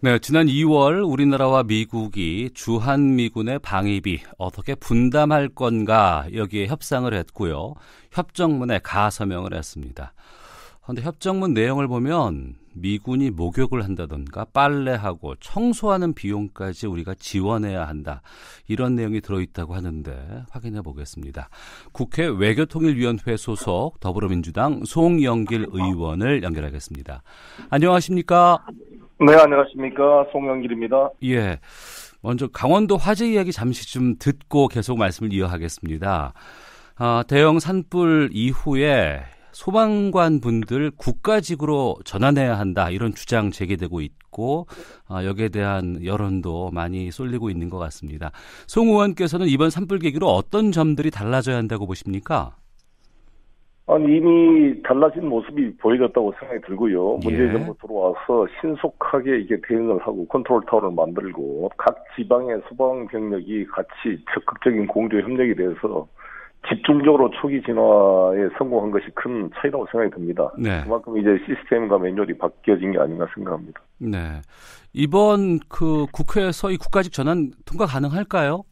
네, 지난 2월 우리나라와 미국이 주한미군의 방위비 어떻게 분담할 건가 여기에 협상을 했고요. 협정문에 가서명을 했습니다. 그런데 협정문 내용을 보면 미군이 목욕을 한다던가 빨래하고 청소하는 비용까지 우리가 지원해야 한다. 이런 내용이 들어있다고 하는데 확인해 보겠습니다. 국회 외교통일위원회 소속 더불어민주당 송영길 의원을 연결하겠습니다. 안녕하십니까? 네, 안녕하십니까. 송영길입니다. 예. 먼저 강원도 화재 이야기 잠시 좀 듣고 계속 말씀을 이어가겠습니다. 대형 산불 이후에 소방관 분들 국가직으로 전환해야 한다. 이런 주장 제기되고 있고 여기에 대한 여론도 많이 쏠리고 있는 것 같습니다. 송 의원께서는 이번 산불 계기로 어떤 점들이 달라져야 한다고 보십니까? 이미 달라진 모습이 보여졌다고 생각이 들고요. 문재인 정부 들어와서 신속하게 이게 대응을 하고 컨트롤 타워를 만들고 각 지방의 소방 병력이 같이 적극적인 공조 협력이 돼서 집중적으로 초기 진화에 성공한 것이 큰 차이라고 생각이 듭니다. 네. 그만큼 이제 시스템과 매뉴얼이 바뀌어진 게 아닌가 생각합니다. 네. 이번 국회에서 이 국가직 전환 통과 가능할까요?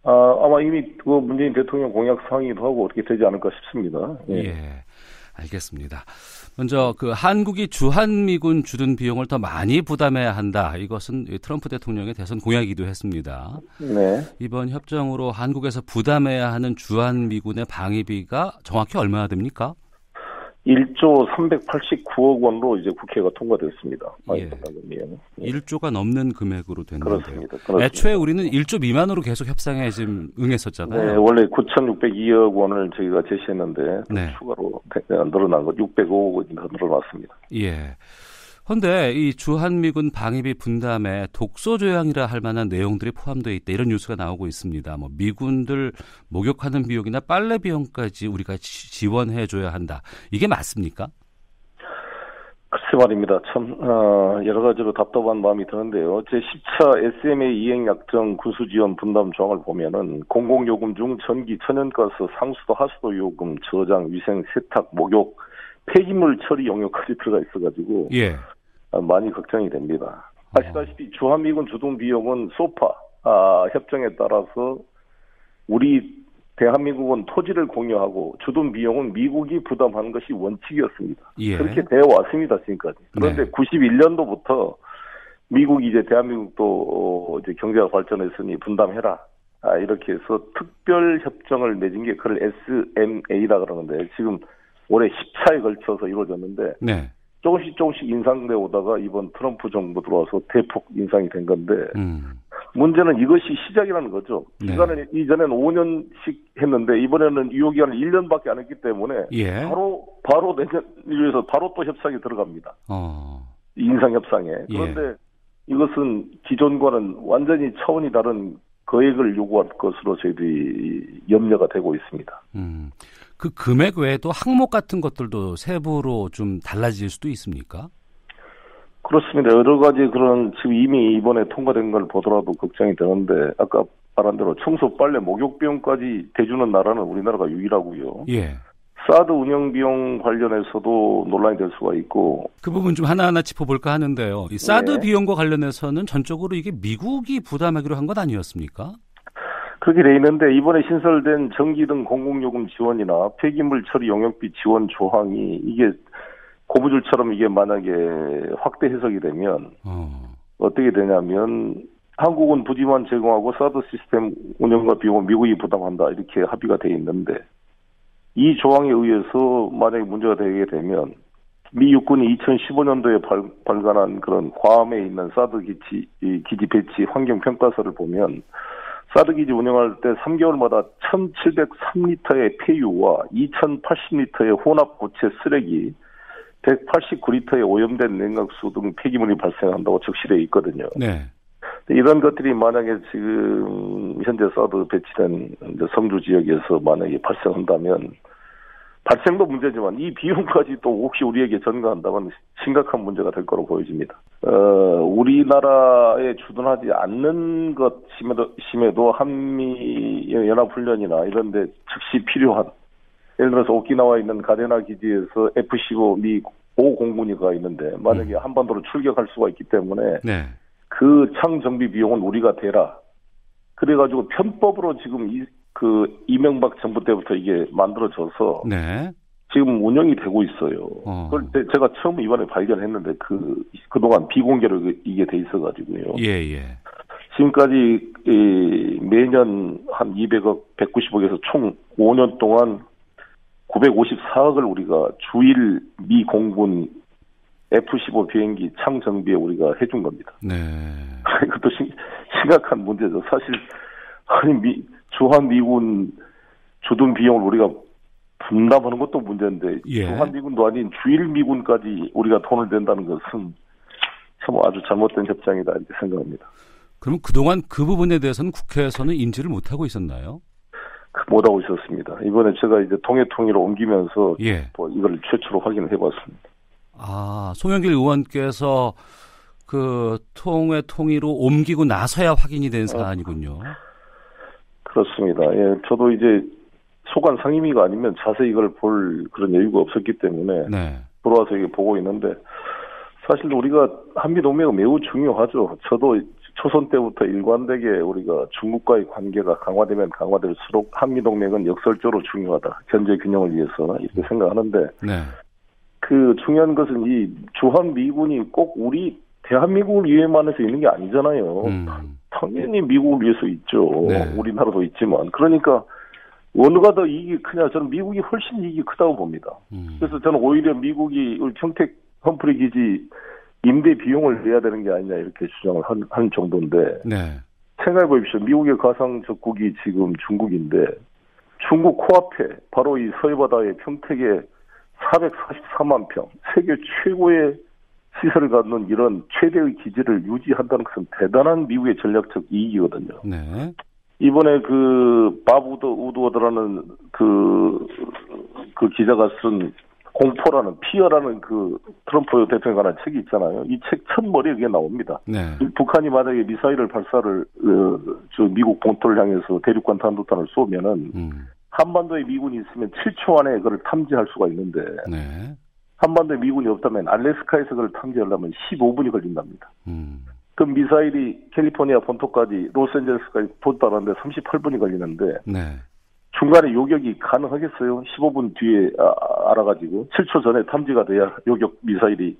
아마 이미 문재인 대통령 공약 사항이기도 하고 어떻게 되지 않을까 싶습니다. 예, 알겠습니다. 먼저 한국이 주한미군 주둔 비용을 더 많이 부담해야 한다. 이것은 트럼프 대통령의 대선 공약이기도 했습니다. 네. 이번 협정으로 한국에서 부담해야 하는 주한미군의 방위비가 정확히 얼마나 됩니까? 1조 389억 원으로 이제 국회가 통과됐습니다. 예. 1조가 넘는 금액으로 됐는데요. 그렇습니다. 애초에 우리는 1조 미만으로 계속 협상에 지금 응했었잖아요. 네, 원래 9,602억 원을 저희가 제시했는데 추가로 늘어난 것 605억 원이 더 늘어났습니다. 예. 그런데 이 주한미군 방위비 분담에 독소 조항이라 할 만한 내용들이 포함되어 있다. 이런 뉴스가 나오고 있습니다. 미군들 목욕하는 비용이나 빨래 비용까지 우리가 지원해줘야 한다. 이게 맞습니까? 글쎄 말입니다. 참 여러 가지로 답답한 마음이 드는데요. 제10차 SMA 이행약정 군수지원 분담 조항을 보면은 공공요금 중 전기, 천연가스, 상수도, 하수도 요금, 저장, 위생, 세탁, 목욕, 폐기물 처리 용역까지 들어가 있어가지고 많이 걱정이 됩니다. 아시다시피 주한미군 주둔 비용은 소파 협정에 따라서 우리 대한민국은 토지를 공유하고 주둔 비용은 미국이 부담하는 것이 원칙이었습니다. 그렇게 되어 왔습니다, 지금까지. 그런데 91년도부터 미국이 이제 대한민국도 이제 경제가 발전했으니 분담해라. 이렇게 해서 특별 협정을 맺은 게 그걸 SMA라 그러는데 지금 올해 10차에 걸쳐서 이루어졌는데 조금씩 인상돼 오다가 이번 트럼프 정부 들어와서 대폭 인상이 된 건데 문제는 이것이 시작이라는 거죠. 기간은 이전에는 5년씩 했는데 이번에는 유효기간을 1년밖에 안 했기 때문에 바로 내년 1월에서 바로 또 협상에 들어갑니다. 인상 협상에. 그런데 이것은 기존과는 완전히 차원이 다른 거액을 요구할 것으로 저희들이 염려가 되고 있습니다. 그 금액 외에도 항목 같은 것들도 세부로 좀 달라질 수도 있습니까? 그렇습니다. 여러 가지 그런 지금 이미 이번에 통과된 걸 보더라도 걱정이 되는데 아까 말한 대로 청소, 빨래, 목욕 비용까지 대주는 나라는 우리나라가 유일하고요. 사드 운영 비용 관련해서도 논란이 될 수가 있고 그 부분 좀 하나하나 짚어볼까 하는데요. 이 사드 비용과 관련해서는 전적으로 이게 미국이 부담하기로 한 것 아니었습니까? 그렇게 돼 있는데 이번에 신설된 전기 등 공공요금 지원이나 폐기물 처리 용역비 지원 조항이 이게 고무줄처럼 이게 만약에 확대 해석이 되면 어떻게 되냐면 한국은 부지만 제공하고 사드 시스템 운영과 비용은 미국이 부담한다 이렇게 합의가 돼 있는데 이 조항에 의해서 만약에 문제가 되게 되면 미 육군이 2015년도에 발간한 그런 괌에 있는 사드 기지 배치 환경 평가서를 보면 사드 기지 운영할 때 3개월마다 1,703리터의 폐유와 2,080리터의 혼합 고체 쓰레기, 189리터의 오염된 냉각수 등 폐기물이 발생한다고 적시되어 있거든요. 이런 것들이 만약에 지금 현재 사드 배치된 성주 지역에서 만약에 발생한다면 발생도 문제지만 이 비용까지 또 혹시 우리에게 전가한다면 심각한 문제가 될 거로 보여집니다. 우리나라에 주둔하지 않는 것 심해도 한미 연합훈련이나 이런 데 즉시 필요한 예를 들어서 오키나와에 있는 가데나 기지에서 F-15 미 공군이가 있는데 만약에 한반도로 출격할 수가 있기 때문에 네. 그 창정비 비용은 우리가 대라. 그래가지고 편법으로 지금 이명박 정부 때부터 이게 만들어져서 네. 지금 운영이 되고 있어요. 그걸 제가 처음 이번에 발견했는데 그동안 비공개로 이게 돼 있어가지고요. 예. 지금까지 매년 한 200억, 190억에서 총 5년 동안 954억을 우리가 주일 미 공군 F-15 비행기 창 정비에 우리가 해준 겁니다. 네. 이것도 심각한 문제죠. 사실 아니 주한 미군 주둔 비용을 우리가 분담하는 것도 문제인데 주한 미군도 아닌 주일 미군까지 우리가 돈을 낸다는 것은 참 아주 잘못된 협상이다 이렇게 생각합니다. 그럼 그동안 그 부분에 대해서는 국회에서는 인지를 못하고 있었나요? 못하고 있었습니다. 이번에 제가 이제 통일로 옮기면서 이걸 최초로 확인을 해봤습니다. 송영길 의원께서 그 통일로 옮기고 나서야 확인이 된 사안이군요. 그렇습니다. 예, 저도 이제 소관 상임위가 아니면 자세히 이걸 볼 그런 여유가 없었기 때문에 들어와서 이게 보고 있는데 사실 우리가 한미동맹은 매우 중요하죠. 저도 초선 때부터 일관되게 우리가 중국과의 관계가 강화되면 강화될수록 한미동맹은 역설적으로 중요하다. 견제 균형을 위해서 이렇게 생각하는데 그 중요한 것은 이 주한미군이 꼭 우리 대한민국을 위해만 해서 있는 게 아니잖아요. 당연히 미국을 위해서 있죠. 우리나라도 있지만. 그러니까 어느가 더 이익이 크냐. 저는 미국이 훨씬 이익이 크다고 봅니다. 그래서 저는 오히려 미국이 우리 평택 험프리 기지 임대 비용을 내야 되는 게 아니냐 이렇게 주장을 한 정도인데 생각해 보십시오. 미국의 가상 적국이 지금 중국인데 중국 코앞에 바로 이 서해바다의 평택에 444만 평 세계 최고의 시설을 갖는 이런 최대의 기지를 유지한다는 것은 대단한 미국의 전략적 이익이거든요. 이번에 밥 우드워드라는 그 기자가 쓴 공포라는 피어라는 그 트럼프 대통령에 관한 책이 있잖아요. 이 책 첫 머리에 그게 나옵니다. 북한이 만약에 미사일을 발사를 미국 본토를 향해서 대륙간 탄도탄을 쏘면은 한반도에 미군이 있으면 7초 안에 그걸 탐지할 수가 있는데 한반도에 미군이 없다면 알래스카에서 그걸 탐지하려면 15분이 걸린답니다. 그럼 미사일이 캘리포니아 본토까지 로스앤젤레스까지 도달하는데 38분이 걸리는데 중간에 요격이 가능하겠어요? 15분 뒤에 알아가지고 7초 전에 탐지가 돼야 요격 미사일이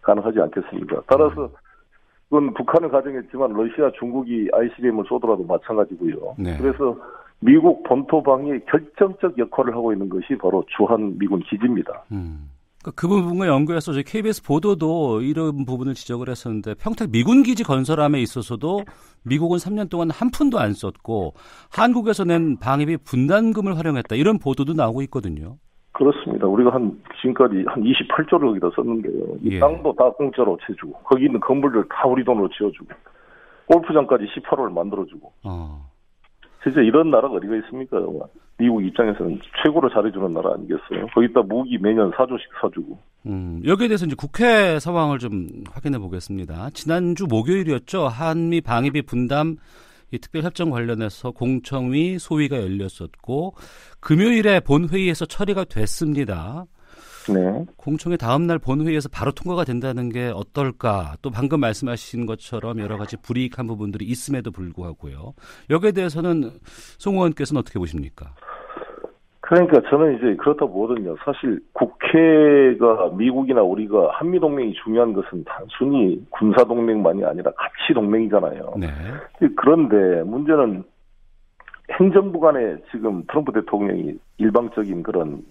가능하지 않겠습니까? 따라서 그건 북한은 가정했지만 러시아, 중국이 ICBM을 쏘더라도 마찬가지고요. 그래서 미국 본토 방위에 결정적 역할을 하고 있는 것이 바로 주한미군 기지입니다. 그 부분과 연구해서 저희 KBS 보도도 이런 부분을 지적을 했었는데 평택 미군 기지 건설함에 있어서도 미국은 3년 동안 한 푼도 안 썼고 한국에서 낸 방위비 분담금을 활용했다. 이런 보도도 나오고 있거든요. 그렇습니다. 우리가 지금까지 한 28조를 거기다 썼는데요. 이 땅도 다 공짜로 채주고 거기 있는 건물들 다 우리 돈으로 지어주고 골프장까지 18호를 만들어주고 진짜 이런 나라가 어디가 있습니까? 미국 입장에서는 최고로 잘해주는 나라 아니겠어요? 거기다 무기 매년 4조씩 사주고. 여기에 대해서 이제 국회 상황을 좀 확인해 보겠습니다. 지난주 목요일이었죠. 한미 방위비 분담 특별협정 관련해서 공청위 소위가 열렸었고 금요일에 본회의에서 처리가 됐습니다. 공청회 다음 날 본회의에서 바로 통과가 된다는 게 어떨까? 또 방금 말씀하신 것처럼 여러 가지 불이익한 부분들이 있음에도 불구하고요. 여기에 대해서는 송 의원께서는 어떻게 보십니까? 그러니까 저는 이제 그렇다고 보거든요. 사실 국회가 미국이나 우리가 한미동맹이 중요한 것은 단순히 군사동맹만이 아니라 가치동맹이잖아요. 그런데 문제는 행정부 간에 지금 트럼프 대통령이 일방적인 그런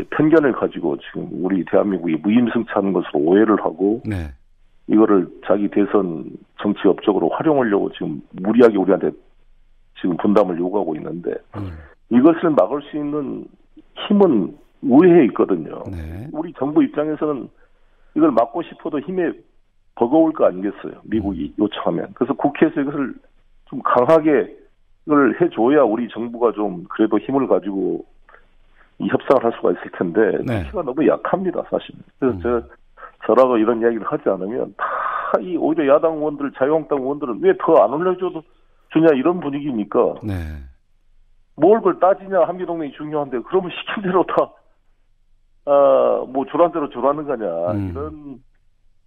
편견을 가지고 지금 우리 대한민국이 무임승차하는 것으로 오해를 하고 이거를 자기 대선 정치 업적으로 활용하려고 지금 무리하게 우리한테 지금 분담을 요구하고 있는데 이것을 막을 수 있는 힘은 의회에 있거든요. 우리 정부 입장에서는 이걸 막고 싶어도 힘에 버거울 거 아니겠어요. 미국이 요청하면. 그래서 국회에서 이것을 좀 강하게 이걸 해줘야 우리 정부가 좀 그래도 힘을 가지고 이 협상을 할 수가 있을 텐데 국회가 너무 약합니다. 사실. 그래서 저라고 이런 이야기를 하지 않으면 다 오히려 야당 의원들, 자유한국당 의원들은 왜 더 안 올려줘도 주냐 이런 분위기니까 뭘 그걸 따지냐 한미동맹이 중요한데 그러면 시킨 대로 다 뭐 주란 대로 주라는 거냐 이런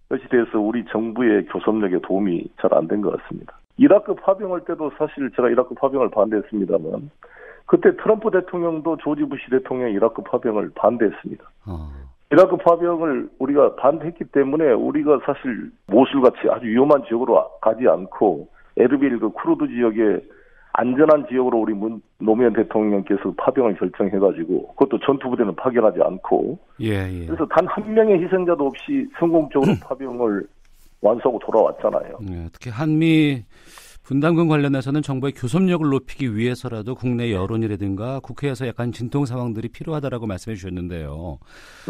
것이 대해서 우리 정부의 교섭력에 도움이 잘 안 된 것 같습니다. 이라크 파병할 때도 사실 제가 이라크 파병을 반대했습니다만 그때 트럼프 대통령도 조지 부시 대통령의 이라크 파병을 반대했습니다. 이라크 파병을 우리가 반대했기 때문에 우리가 사실 모술같이 아주 위험한 지역으로 가지 않고 에르빌 그 쿠르드 지역에 안전한 지역으로 우리 노무현 대통령께서 파병을 결정해가지고 그것도 전투부대는 파견하지 않고 그래서 단 한 명의 희생자도 없이 성공적으로 파병을 완수하고 돌아왔잖아요. 특히 한미 분담금 관련해서는 정부의 교섭력을 높이기 위해서라도 국내 여론이라든가 국회에서 약간 진통 상황들이 필요하다라고 말씀해 주셨는데요.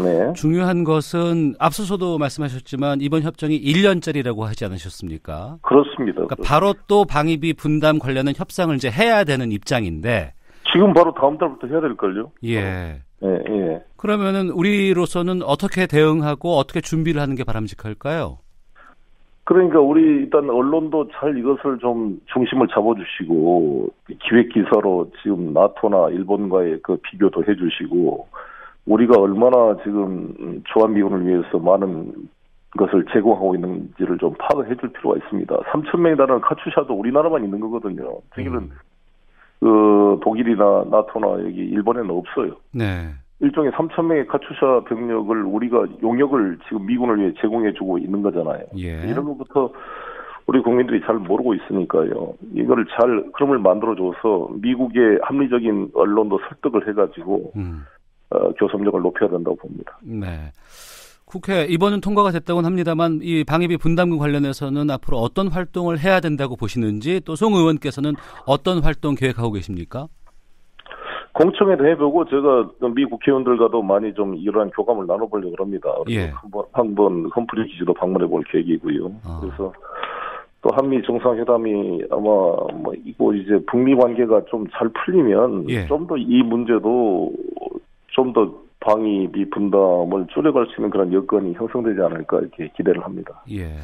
네. 중요한 것은 앞서서도 말씀하셨지만 이번 협정이 1년짜리라고 하지 않으셨습니까? 그렇습니다. 그러니까 바로 또 방위비 분담 관련한 협상을 이제 해야 되는 입장인데 지금 바로 다음 달부터 해야 될걸요? 예. 예. 그러면은 우리로서는 어떻게 대응하고 어떻게 준비를 하는 게 바람직할까요? 그러니까 우리 일단 언론도 잘 이것을 좀 중심을 잡아주시고 기획 기사로 지금 나토나 일본과의 그 비교도 해주시고 우리가 얼마나 지금 주한미군을 위해서 많은 것을 제공하고 있는지를 좀 파악을 해줄 필요가 있습니다. 3,000명에 달하는 카츄샤도 우리나라만 있는 거거든요. 저기는 그 독일이나 나토나 여기 일본에는 없어요. 네. 일종의 3,000명의 카츄샤 병력을 우리가 용역을 지금 미군을 위해 제공해주고 있는 거잖아요. 예. 이런 것부터 우리 국민들이 잘 모르고 있으니까요. 이거를 잘 흐름을 만들어줘서 미국의 합리적인 언론도 설득을 해가지고 교섭력을 높여야 된다고 봅니다. 네. 국회 이번은 통과가 됐다고는 합니다만 이 방위비 분담금 관련해서는 앞으로 어떤 활동을 해야 된다고 보시는지 또 송 의원께서는 어떤 활동 계획하고 계십니까? 공청회도 해보고 제가 미 국회의원들과도 많이 좀 이러한 교감을 나눠보려고 합니다. 예. 한번 험프리 기지도 방문해볼 계획이고요. 그래서 또 한미 정상회담이 아마 뭐 이거 이제 북미 관계가 좀 잘 풀리면 좀 더 이 문제도 좀 더 방위비 분담을 줄여갈 수 있는 그런 여건이 형성되지 않을까 이렇게 기대를 합니다. 예.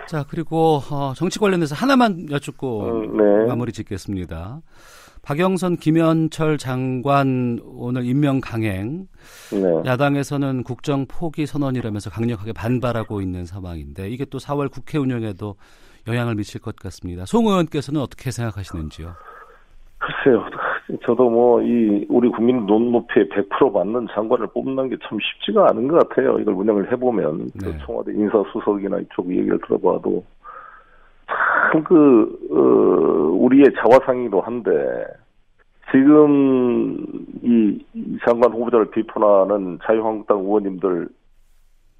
자 그리고 정치 관련해서 하나만 여쭙고 네. 마무리 짓겠습니다. 박영선, 김현철 장관 오늘 임명 강행. 네. 야당에서는 국정 포기 선언이라면서 강력하게 반발하고 있는 상황인데 이게 또 4월 국회 운영에도 영향을 미칠 것 같습니다. 송 의원께서는 어떻게 생각하시는지요? 글쎄요. 저도 우리 국민 눈높이에 100% 맞는 장관을 뽑는 게 참 쉽지가 않은 것 같아요. 이걸 운영을 해보면. 네. 그 청와대 인사수석이나 이쪽 얘기를 들어봐도 참 우리의 자화상이기도 한데, 지금 이 장관 후보자를 비판하는 자유한국당 의원님들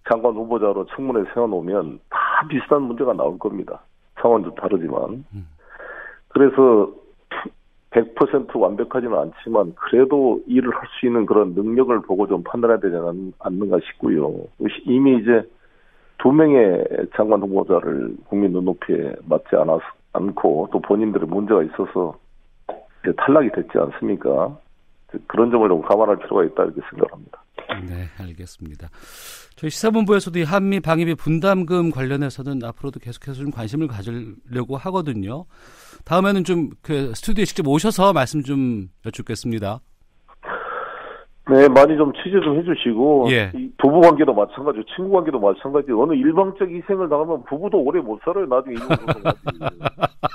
장관 후보자로 청문회 세워놓으면 다 비슷한 문제가 나올 겁니다. 상황도 다르지만. 그래서 100% 완벽하지는 않지만 그래도 일을 할 수 있는 그런 능력을 보고 좀 판단해야 되지 않는가 싶고요. 이미 이제 2명의 장관 후보자를 국민 눈높이에 맞지 않고 또 본인들의 문제가 있어서 이제 탈락이 됐지 않습니까? 그런 점을 좀 감안할 필요가 있다 이렇게 생각합니다. 네, 알겠습니다. 저희 시사본부에서도 이 한미 방위비 분담금 관련해서는 앞으로도 계속해서 좀 관심을 가지려고 하거든요. 다음에는 좀 그 스튜디오에 직접 오셔서 말씀 좀 여쭙겠습니다. 네, 많이 좀 취재 좀 해주시고, 예. 부부 관계도 마찬가지고, 친구 관계도 마찬가지고, 어느 일방적 희생을 당하면 부부도 오래 못 살아요, 나중에 이혼하지.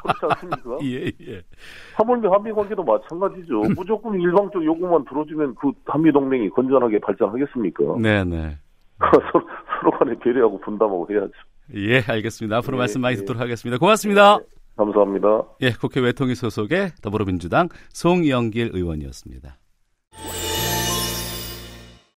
그렇지 않습니까? 예. 하물며 한미 관계도 마찬가지죠. 무조건 일방적 요구만 들어주면 그 한미 동맹이 건전하게 발전하겠습니까? 네네. 서로 간에 배려하고 분담하고 해야죠. 예, 알겠습니다. 앞으로 말씀 많이 듣도록 하겠습니다. 고맙습니다. 감사합니다. 예, 국회 외통위 소속의 더불어민주당 송영길 의원이었습니다.